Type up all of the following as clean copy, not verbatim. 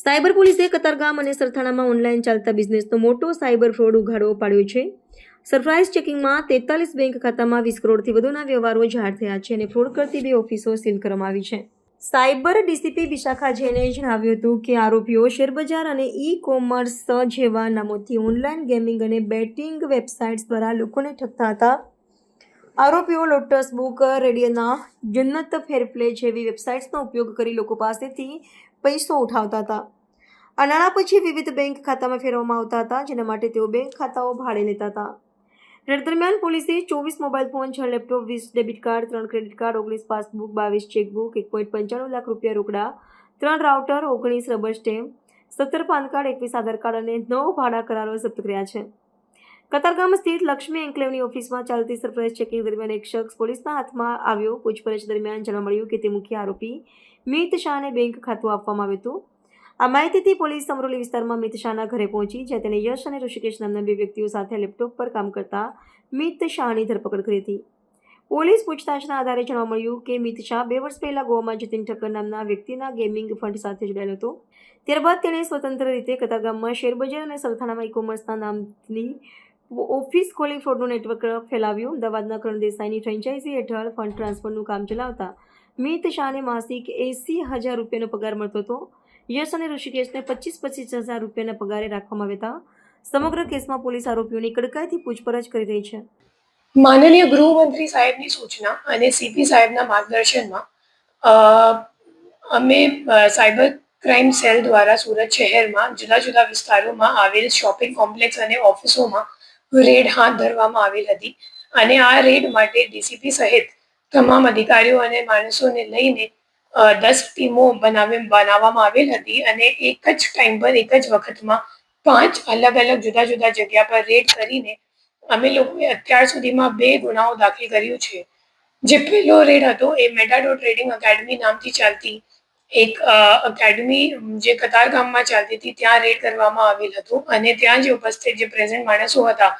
Cyber પોલીસે કતારગામ અને સરથાણામાં online ચાલતા બિઝનેસનો મોટો સાયબર ફ્રોડ ઉઘાડો પાડ્યો છે. સરપ્રાઇઝ ચેકિંગમાં 43 બેંક ખાતામાં 20 કરોડથી વધુના વ્યવહારો જાહેર થયા છે અને ફ્રોડ કરતી 2 ઓફિસો સીલ કરવામાં આવી છે. સાયબર ડીસીપી વિશાખા જૈને જણાવ્યું હતું કે આરોપીઓ શેરબજાર અને ઈ-કોમર્સ જેવા નામોથી ઓનલાઈન ગેમિંગ અને બેટિંગ વેબસાઇટ્સ દ્વારા લોકોને ઠગતા હતા. આરોપીઓ લોટસ બુક, રેડિયના, જન્નત ફેરપ્લે જેવી વેબસાઇટ્સનો ઉપયોગ કરી લોકો પાસેથી પૈસો ઉઠાવતા હતા. આ નાણાં પછી વિવિધ બેંક ખાતામાં ફેરવવામાં આવતા હતા, જેના માટે તેઓ બેંક ખાતાઓ ભાડે લેતા હતા. રેડ દરમિયાન પોલીસે 24 mobile phone, 6 laptop, 20 debit card, 3 credit card, 19 passbook, 22 chequebook, 1.95 lakh રૂપિયા રોકડા, 3 router, 19 rubber stamp, 17 PAN card, 21 આધાર કાર્ડ અને 9 ભાડા કરારો જપ્ત કર્યા છે. કતારગામ સ્થિત લક્ષ્મી એન્કલેવની ઓફિસમાં ચાલતી સરપ્રાઇઝ ચેકિંગ દરમિયાન એક શખ્સ પોલીસના હાથમાં આવ્યો. પૂછપરછ દરમિયાન જાણવા મળ્યું કે તે મુખ્ય આરોપી મિત શાહને બેંક ખાતું આપવામાં આવ્યું હતું. આ માહિતીથી પોલીસ અમરોલી વિસ્તારમાં મિત શાહના ઘરે પહોંચી, જ્યાં તેણે યશ અને ઋષિકેશ નામના 2 વ્યક્તિઓ સાથે લેપટોપ પર કામ કરતા મિત શાહની ધરપકડ કરી હતી. પોલીસ પૂછતાછના આધારે જાણવા મળ્યું કે મિત શાહ 2 વર્ષ પહેલા ગોવામાં જતીન ઠક્કર નામના વ્યક્તિના ગેમિંગ ફંડ સાથે જોડાયેલો હતો. ત્યારબાદ તેણે સ્વતંત્ર રીતે કતારગામમાં શેરબજાર અને સરથાણામાં ઈ-કોમર્સના નામની ઓફિસ ખોલી ફ્રોડનું નેટવર્ક ફેલાવ્યું. અમદાવાદના કરણ દેસાઈની ફ્રેન્ચાઇઝી હેઠળ ફંડ ટ્રાન્સફરનું કામ ચલાવતા મિત શાહને માસિક 80,000 રૂપિયાનો પગાર મળતો હતો. યશ અને ઋષિકેશને 25,000 રૂપિયાના પગારે રાખવામાં આવ્યા હતા. સમગ્ર કેસમાં પોલીસ આરોપીઓની કડકાઈથી પૂછપરછ કરી રહી છે. માનનીય ગૃહમંત્રી સાહેબની સૂચના અને સીપી સાહેબના માર્ગદર્શનમાં અમે સાયબર ક્રાઇમ સેલ દ્વારા સુરત શહેરમાં જુદા જુદા વિસ્તારોમાં આવેલ શોપિંગ કોમ્પ્લેક્સ અને ઓફિસોમાં રેડ હાથ ધરવામાં આવેલ હતી અને આ રેડ માટે ડીસીપી સહિત તમામ અધિકારીઓ અને માણસોને લઈને 10 ટીમો બનાવવામાં આવેલ હતી અને એક જ ટાઈમ પર એક જ વખતમાં 5 અલગ અલગ જુદા જુદા જગ્યા પર રેડ કરીને અમે લોકોએ અત્યાર સુધીમાં 2 ગુનાઓ દાખલ કર્યું છે. જે પહેલો રેડ હતો એ મેટાડોર ટ્રેડિંગ એકેડમી નામથી ચાલતી એક એકેડમી જે કતારગામમાં ચાલતી હતી, ત્યાં રેડ કરવામાં આવેલ હતું અને ત્યાં જે ઉપસ્થિત જે પ્રેઝન્ટ માણસો હતા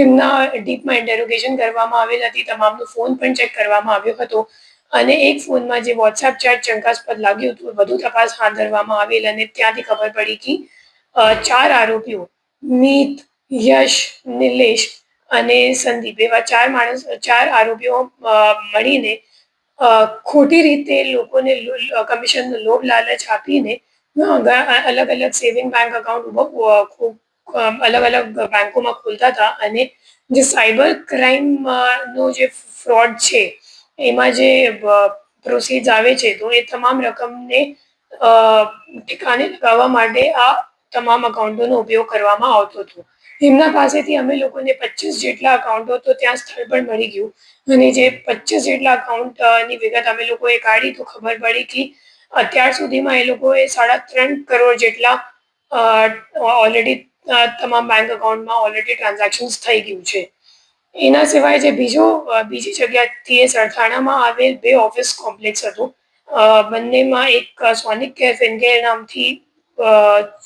એમના ડીપમાં ઇન્ટેરોગેશન કરવામાં આવેલ હતી. તમામનો ફોન પણ ચેક કરવામાં આવ્યો હતો અને એક ફોનમાં જે વોટ્સએપ ચેટ શંકાસ્પદ લાગ્યું હતું વધુ તપાસ હાથ ધરવામાં આવેલ અને ત્યાંથી ખબર પડી કે 4 આરોપીઓ મિત, યશ, નિલેશ અને સંદીપ એવા 4 આરોપીઓ મળીને ખોટી રીતે લોકોને કમિશનનો લોભ લાલચ આપીને અલગ અલગ સેવિંગ બેંક અકાઉન્ટ અલગ અલગ બેંકોમાં ખોલતા હતા અને જે સાયબર ક્રાઇમનો જે ફ્રોડ છે એમાં જે પ્રોસીડ્સ આવે છે તો એ તમામ રકમને ઠેકાણે લગાવવા માટે આ તમામ અકાઉન્ટોનો ઉપયોગ કરવામાં આવતો હતો. એમના પાસેથી અમે લોકોને 25 જેટલા અકાઉન્ટો તો ત્યાં સ્થળ પર મળી ગયું અને જે 25 જેટલા અકાઉન્ટની વિગત અમે લોકોએ કાઢી તો ખબર પડી કે અત્યાર સુધીમાં એ લોકોએ 3.5 કરોડ જેટલા ઓલરેડી તમામ બેંક અકાઉન્ટમાં ઓલરેડી ટ્રાન્ઝેક્શન્સ થઈ ગયું છે. એના સિવાય જે બીજી જગ્યાથી એ સરથાણામાં આવેલ 2 ઓફિસ કોમ્પ્લેક્સ હતું. બંનેમાં એક સોનિક કેર ફિનકેર નામથી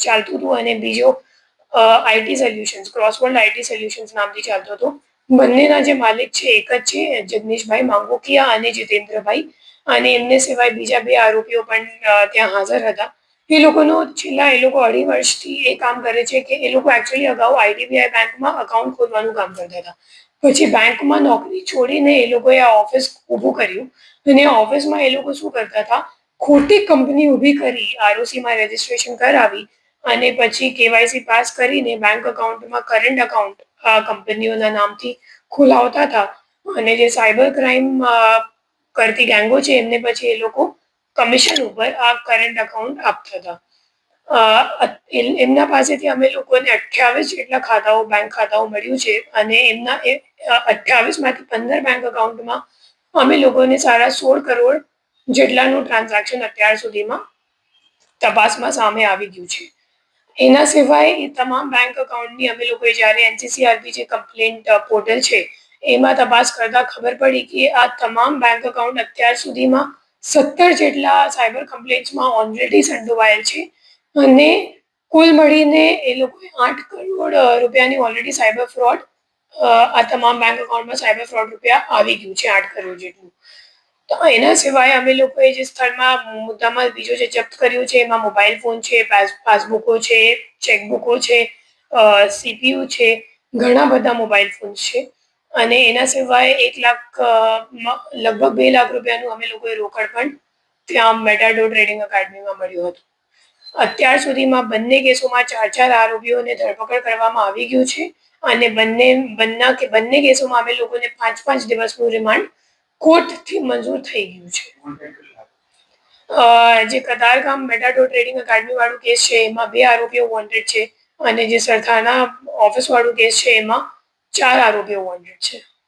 ચાલતું હતું અને બીજો આઈટી સોલ્યુશન્સ ક્રોસવર્લ્ડ આઈટી સોલ્યુશન્સ નામથી ચાલતો હતો. બંનેના જે માલિક છે એક જ છે, જગદીશભાઈ માંગોકિયા અને જીતેન્દ્રભાઈ, અને એમને સિવાય બીજા 2 આરોપીઓ પણ ત્યાં હાજર હતા. એ લોકો 2.5 વર્ષથી એ કામ કરે છે કે એ લોકો એકચ્યુઅલી અગાઉ આઈડીબીઆઈ બેંકમાં અકાઉન્ટ ખોલવાનું કામ કરતા હતા. પછી બેંકમાં નોકરી છોડીને એ લોકોએ આ ઓફિસ ઊભું કર્યું અને આ ઓફિસમાં એ લોકો શું કરતા હતા, ખોટી કંપની ઊભી કરી, આરઓસીમાં રજીસ્ટ્રેશન કરાવી અને પછી કેવાયસી પાસ કરીને બેંક અકાઉન્ટમાં કરંટ અકાઉન્ટ કંપનીઓના નામથી ખોલાવતા હતા અને જે સાયબર ક્રાઇમ કરતી ગેંગો છે એમને પછી એ લોકો કમિશન ઉપર આ કરંટ અકાઉન્ટ આપતા હતા. એમના પાસેથી અમે લોકોને 28 જેટલા બેંક ખાતાઓ મળ્યું છે અને એમના 28 માંથી 15 બેંક અકાઉન્ટમાં અમે લોકોને 16.5 કરોડ જેટલાનું ટ્રાન્ઝેક્શન અત્યાર સુધીમાં તપાસમાં સામે આવી ગયું છે. એના સિવાય એ તમામ બેંક અકાઉન્ટની અમે લોકોએ જ્યારે એનસીસીઆરબી જે કમ્પ્લેન્ટ પોર્ટલ છે એમાં તપાસ કરતા ખબર પડી કે આ તમામ બેંક અકાઉન્ટ અત્યાર સુધીમાં 17 જેટલા સાયબર કમ્પ્લેન્ટ્સમાં ઓલરેડી સંડોવાયેલ છે અને કુલ મળીને એ લોકોએ 8 કરોડ રૂપિયાની ઓલરેડી સાયબર ફ્રોડ આ તમામ બેંક અકાઉન્ટમાં સાયબર ફ્રોડ રૂપિયા આવી ગયું છે 8 કરોડ જેટલું. તો એના સિવાય અમે લોકોએ જે સ્થળમાં મુદ્દામાલ બીજો જે જપ્ત કર્યો છે એમાં મોબાઈલ ફોન છે, પાસબુકો છે, ચેકબુકો છે, સીપીયુ છે, ઘણા બધા મોબાઈલ ફોન છે. અને એના સિવાય 1 લાખ લગભગ 2 લાખ રૂપિયાનું અમે લોકોએ રોકડ પણ ત્યાં મેટાડોર ટ્રેડિંગ એકેડમીમાં મળ્યું હતું. અત્યાર સુધીમાં બંને કેસોમાં 4 આરોપીઓને ધરપકડ કરવામાં આવી ગયું છે અને બંને કેસોમાં અમે લોકોને 5 દિવસનું રિમાન્ડ કોર્ટથી મંજૂર થઈ ગયું છે. જે કતારગામ મેટાડોર ટ્રેડિંગ એકેડમી વાળું કેસ છે એમાં 2 આરોપીઓ વોન્ટેડ છે અને જે સરથાના ઓફિસ વાળું કેસ છે એમાં 4 આરોપીઓ વોન્ટેડ છે.